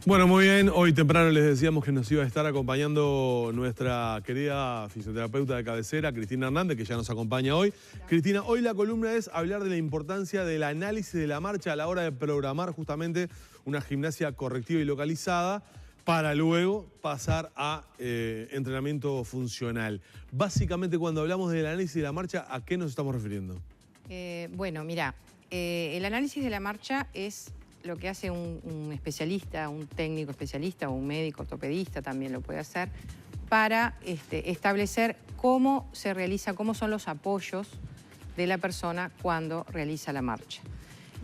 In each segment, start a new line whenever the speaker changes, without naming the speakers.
Bueno, muy bien. Hoy temprano les decíamos que nos iba a estar acompañando nuestra querida fisioterapeuta de cabecera, Cristina Hernández, que ya nos acompaña hoy. Cristina, hoy la columna es hablar de la importancia del análisis de la marcha a la hora de programar justamente una gimnasia correctiva y localizada para luego pasar a entrenamiento funcional. Básicamente, cuando hablamos del análisis de la marcha, ¿a qué nos estamos refiriendo?
Bueno, mira, el análisis de la marcha es lo que hace un especialista, un técnico especialista o un médico ortopedista también lo puede hacer para establecer cómo se realiza, cómo son los apoyos de la persona cuando realiza la marcha.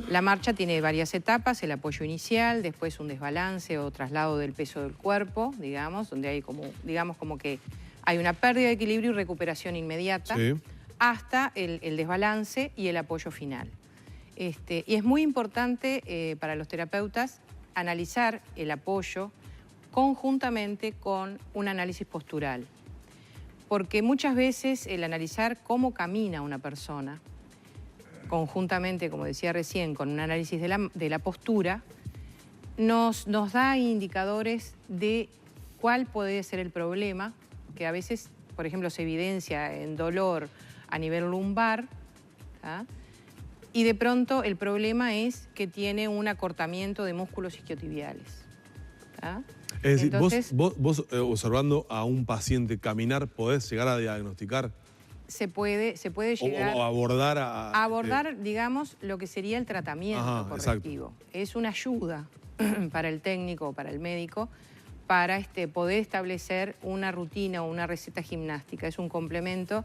La marcha tiene varias etapas, el apoyo inicial, después un desbalance o traslado del peso del cuerpo, digamos, donde hay como que hay una pérdida de equilibrio y recuperación inmediata, sí, hasta el desbalance y el apoyo final. Y es muy importante para los terapeutas analizar el apoyo conjuntamente con un análisis postural. Porque muchas veces el analizar cómo camina una persona, conjuntamente, como decía recién, con un análisis de la postura, nos da indicadores de cuál puede ser el problema, que a veces, por ejemplo, se evidencia en dolor a nivel lumbar, ¿tá? Y de pronto el problema es que tiene un acortamiento de músculos isquiotibiales. ¿Tá?
Es decir,
entonces,
vos observando a un paciente caminar, ¿podés llegar a diagnosticar?
Se puede llegar
o abordar
a abordar, digamos, lo que sería el tratamiento correctivo. Exacto. Es una ayuda para el técnico o para el médico para poder establecer una rutina o una receta gimnástica. Es un complemento,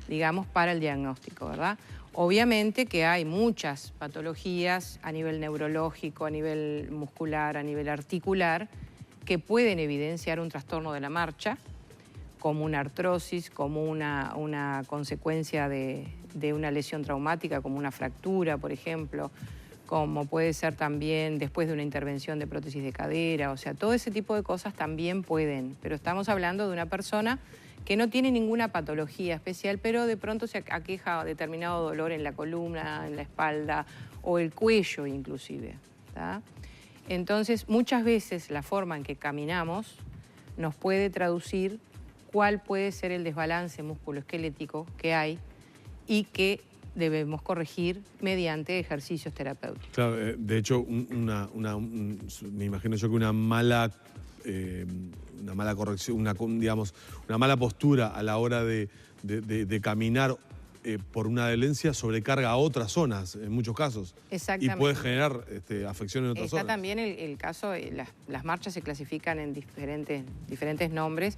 digamos, para el diagnóstico, ¿verdad? Obviamente que hay muchas patologías a nivel neurológico, a nivel muscular, a nivel articular, que pueden evidenciar un trastorno de la marcha, como una artrosis, como una consecuencia de una lesión traumática, como una fractura, por ejemplo, como puede ser también después de una intervención de prótesis de cadera. O sea, todo ese tipo de cosas también pueden, pero estamos hablando de una persona que no tiene ninguna patología especial, pero de pronto se aqueja determinado dolor en la columna, en la espalda o el cuello inclusive, ¿tá? Entonces, muchas veces la forma en que caminamos nos puede traducir cuál puede ser el desbalance musculoesquelético que hay y que debemos corregir mediante ejercicios terapéuticos.
Claro, de hecho, me imagino yo que una mala corrección, una mala postura a la hora de caminar por una dolencia sobrecarga a otras zonas, en muchos casos.
Exactamente.
Y puede generar afección en otras zonas.
Está también el caso, las marchas se clasifican en diferentes nombres.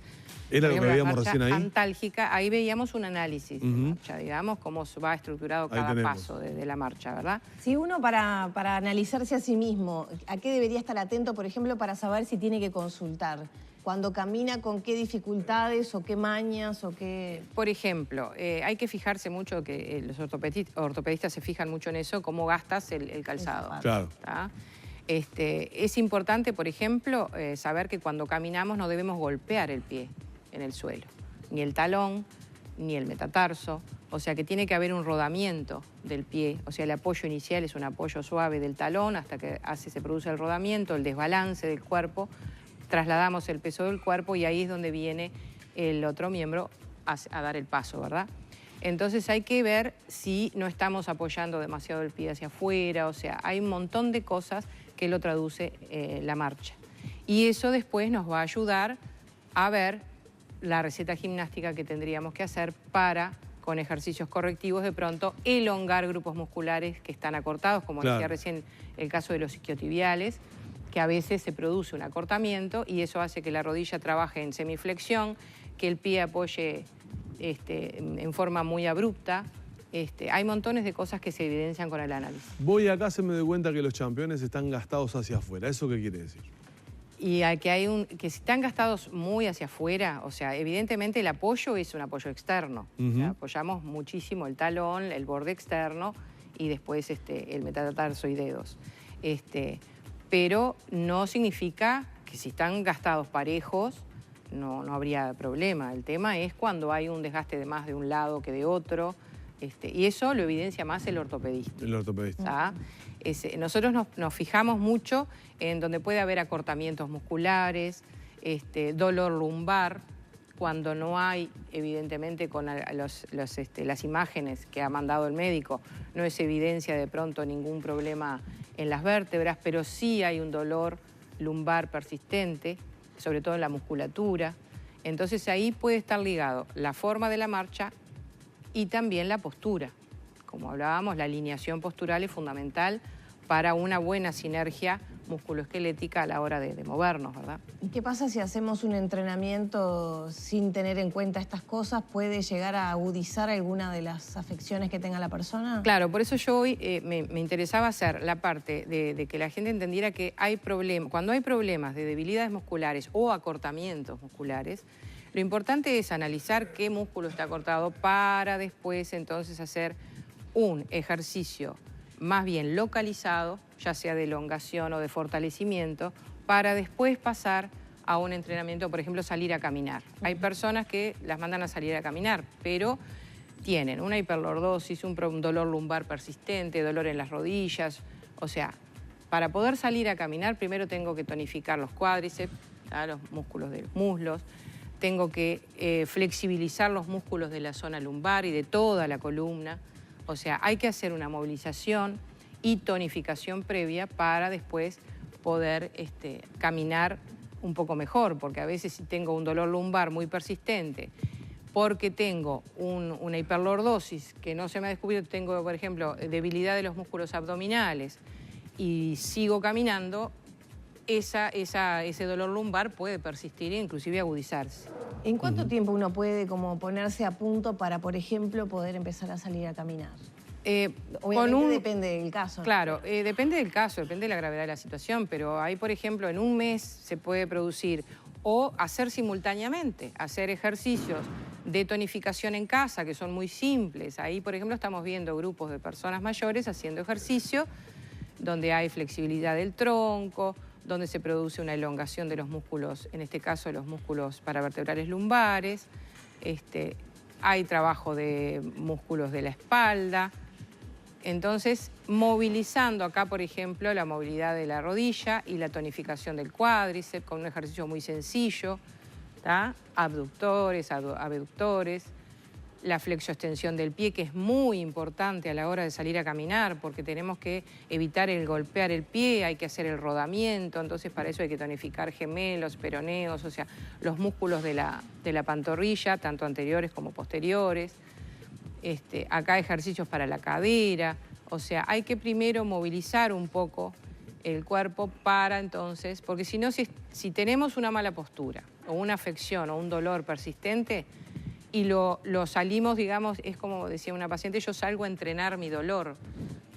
Era lo que veíamos recién ahí.
Antálgica, ahí veíamos un análisis de marcha, digamos, cómo va estructurado cada paso de la marcha, ¿verdad?
Si uno para analizarse a sí mismo, ¿a qué debería estar atento, por ejemplo, para saber si tiene que consultar? Cuando camina, ¿con qué dificultades o qué mañas o qué...?
Por ejemplo, hay que fijarse mucho, que los ortopedistas se fijan mucho en eso, cómo gastas el calzado.
Claro.
¿Tá? Es importante, por ejemplo, saber que cuando caminamos no debemos golpear el pie en el suelo, ni el talón, ni el metatarso, o sea que tiene que haber un rodamiento del pie, o sea el apoyo inicial es un apoyo suave del talón hasta que se produce el rodamiento, el desbalance del cuerpo, trasladamos el peso del cuerpo y ahí es donde viene el otro miembro a dar el paso, ¿verdad? Entonces hay que ver si no estamos apoyando demasiado el pie hacia afuera, o sea, hay un montón de cosas que lo traduce la marcha. Y eso después nos va a ayudar a ver la receta gimnástica que tendríamos que hacer para, con ejercicios correctivos, de pronto elongar grupos musculares que están acortados, como decía recién el caso de los isquiotibiales, que a veces se produce un acortamiento y eso hace que la rodilla trabaje en semiflexión, que el pie apoye en forma muy abrupta. Hay montones de cosas que se evidencian con el análisis.
Voy acá, se me doy cuenta que los campeones están gastados hacia afuera. ¿Eso qué quiere decir?
Y que si están gastados muy hacia afuera, o sea, evidentemente el apoyo es un apoyo externo. O sea, apoyamos muchísimo el talón, el borde externo y después el metatarso y dedos. Pero no significa que si están gastados parejos no habría problema. El tema es cuando hay un desgaste de más de un lado que de otro. Y eso lo evidencia más el ortopedista.
El ortopedista.
Nosotros nos fijamos mucho en donde puede haber acortamientos musculares, dolor lumbar, cuando no hay, evidentemente, con las imágenes que ha mandado el médico, no es evidencia de pronto ningún problema en las vértebras, pero sí hay un dolor lumbar persistente, sobre todo en la musculatura. Entonces ahí puede estar ligado la forma de la marcha y también la postura. Como hablábamos, la alineación postural es fundamental para una buena sinergia musculoesquelética a la hora de movernos, ¿verdad?
¿Y qué pasa si hacemos un entrenamiento sin tener en cuenta estas cosas? ¿Puede llegar a agudizar alguna de las afecciones que tenga la persona?
Claro, por eso yo hoy me interesaba hacer la parte de que la gente entendiera que hay problemas. Cuando hay problemas de debilidades musculares o acortamientos musculares, lo importante es analizar qué músculo está acortado para después entonces hacer un ejercicio más bien localizado, ya sea de elongación o de fortalecimiento, para después pasar a un entrenamiento, por ejemplo, salir a caminar. Hay personas que las mandan a salir a caminar, pero tienen una hiperlordosis, un dolor lumbar persistente, dolor en las rodillas. O sea, para poder salir a caminar, primero tengo que tonificar los cuádriceps, los músculos de los muslos, tengo que flexibilizar los músculos de la zona lumbar y de toda la columna. O sea, hay que hacer una movilización y tonificación previa para después poder caminar un poco mejor, porque a veces si tengo un dolor lumbar muy persistente, porque tengo una hiperlordosis que no se me ha descubierto, tengo, por ejemplo, debilidad de los músculos abdominales y sigo caminando, ese dolor lumbar puede persistir e inclusive agudizarse.
¿En cuánto tiempo uno puede como ponerse a punto para, por ejemplo, poder empezar a salir a caminar? Obviamente depende del caso.
Claro, depende del caso, depende de la gravedad de la situación, pero ahí, por ejemplo, en un mes se puede producir o hacer simultáneamente, hacer ejercicios de tonificación en casa, que son muy simples. Ahí, por ejemplo, estamos viendo grupos de personas mayores haciendo ejercicio donde hay flexibilidad del tronco, donde se produce una elongación de los músculos, en este caso los músculos paravertebrales lumbares, hay trabajo de músculos de la espalda. Entonces, movilizando acá, por ejemplo, la movilidad de la rodilla y la tonificación del cuádriceps con un ejercicio muy sencillo, ¿tá? Abductores, abductores, la flexoextensión del pie, que es muy importante a la hora de salir a caminar, porque tenemos que evitar el golpear el pie, hay que hacer el rodamiento, entonces para eso hay que tonificar gemelos, peroneos, o sea, los músculos de la pantorrilla, tanto anteriores como posteriores. Acá ejercicios para la cadera, o sea, hay que primero movilizar un poco el cuerpo para entonces, porque si no, si tenemos una mala postura o una afección o un dolor persistente y lo salimos, digamos, es como decía una paciente, yo salgo a entrenar mi dolor,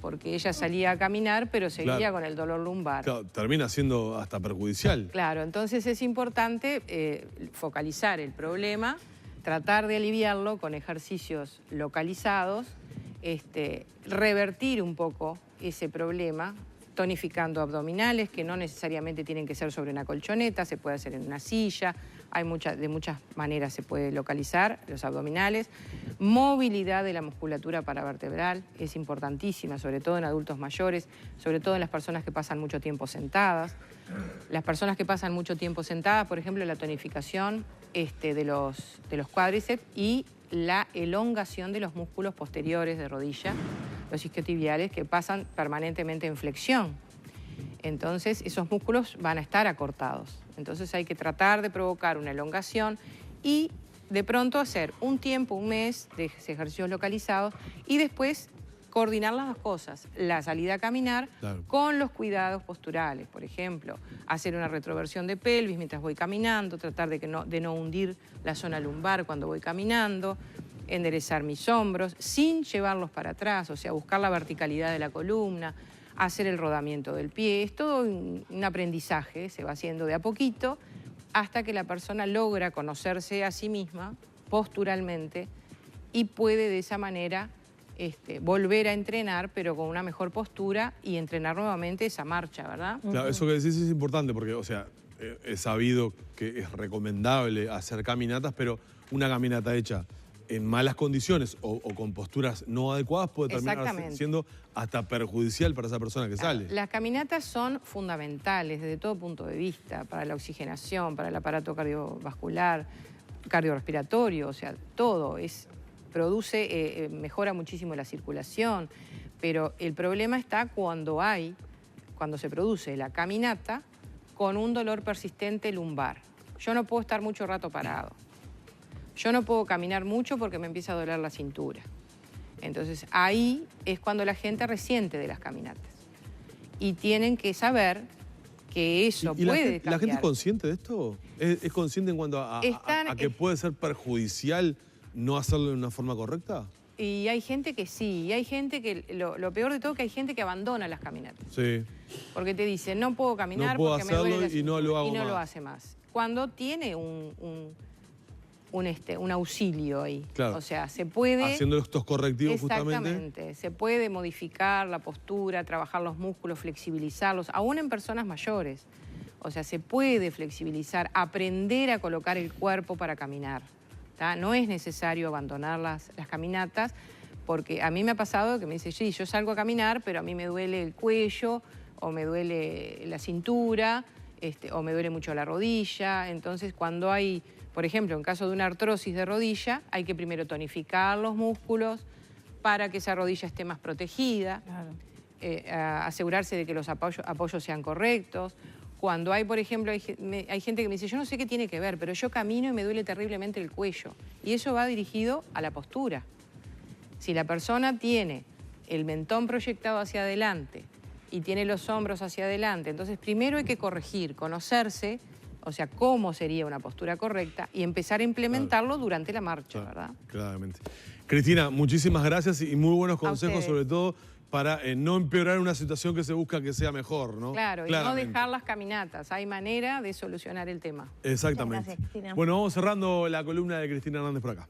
porque ella salía a caminar, pero seguía con el dolor lumbar.
Claro, termina siendo hasta perjudicial.
Claro, entonces es importante focalizar el problema, tratar de aliviarlo con ejercicios localizados, revertir un poco ese problema, tonificando abdominales, que no necesariamente tienen que ser sobre una colchoneta, se puede hacer en una silla, de muchas maneras se puede localizar los abdominales. Movilidad de la musculatura paravertebral es importantísima, sobre todo en adultos mayores, sobre todo en las personas que pasan mucho tiempo sentadas. Las personas que pasan mucho tiempo sentadas, por ejemplo, la tonificación de los cuádriceps y la elongación de los músculos posteriores de rodilla, los isquiotibiales, que pasan permanentemente en flexión. Entonces, esos músculos van a estar acortados. Entonces, hay que tratar de provocar una elongación y de pronto hacer un tiempo, un mes de ejercicios localizados y después coordinar las dos cosas, la salida a caminar con los cuidados posturales, por ejemplo, hacer una retroversión de pelvis mientras voy caminando, tratar de no hundir la zona lumbar cuando voy caminando, enderezar mis hombros sin llevarlos para atrás, o sea, buscar la verticalidad de la columna, hacer el rodamiento del pie. Es todo un aprendizaje, se va haciendo de a poquito hasta que la persona logra conocerse a sí misma posturalmente y puede de esa manera volver a entrenar, pero con una mejor postura y entrenar nuevamente esa marcha, ¿verdad?
Claro, eso que decís es importante porque, o sea, he sabido que es recomendable hacer caminatas, pero una caminata hecha en malas condiciones o con posturas no adecuadas puede terminar siendo hasta perjudicial para esa persona que sale.
Las caminatas son fundamentales desde todo punto de vista, para la oxigenación, para el aparato cardiovascular, cardiorrespiratorio, o sea, todo. Mejora muchísimo la circulación, pero el problema está cuando se produce la caminata con un dolor persistente lumbar. Yo no puedo estar mucho rato parado. Yo no puedo caminar mucho porque me empieza a doler la cintura. Entonces, ahí es cuando la gente resiente de las caminatas. Y tienen que saber que eso puede cambiar.
¿La gente es consciente de esto? ¿Es consciente en cuanto a que puede ser perjudicial no hacerlo de una forma correcta?
Y hay gente que sí, y hay gente que, lo peor de todo, que hay gente que abandona las caminatas.
Sí.
Porque te dice, no puedo caminar porque me duele la cintura,
y no lo hago
y no
más.
lo hace más. Cuando tiene un auxilio ahí.
Claro.
O sea, se puede...
Haciendo estos correctivos justamente.
Exactamente. Se puede modificar la postura, trabajar los músculos, flexibilizarlos, aún en personas mayores. O sea, se puede flexibilizar, aprender a colocar el cuerpo para caminar. ¿Tá? No es necesario abandonar las caminatas, porque a mí me ha pasado que me dice, sí, yo salgo a caminar, pero a mí me duele el cuello, o me duele la cintura, o me duele mucho la rodilla. Entonces, cuando hay, por ejemplo, en caso de una artrosis de rodilla, hay que primero tonificar los músculos para que esa rodilla esté más protegida, asegurarse de que los apoyos sean correctos. Cuando hay, por ejemplo, hay gente que me dice, yo no sé qué tiene que ver, pero yo camino y me duele terriblemente el cuello. Y eso va dirigido a la postura. Si la persona tiene el mentón proyectado hacia adelante y tiene los hombros hacia adelante, entonces primero hay que corregir, conocerse, o sea, cómo sería una postura correcta y empezar a implementarlo durante la marcha, ¿verdad?
Claramente. Cristina, muchísimas gracias y muy buenos consejos, sobre todo para no empeorar una situación que se busca que sea mejor, ¿no?
Claro, y no dejar las caminatas. Hay manera de solucionar el tema.
Exactamente.
Muchas gracias, Cristina.
Bueno, vamos cerrando la columna de Cristina Hernández por acá.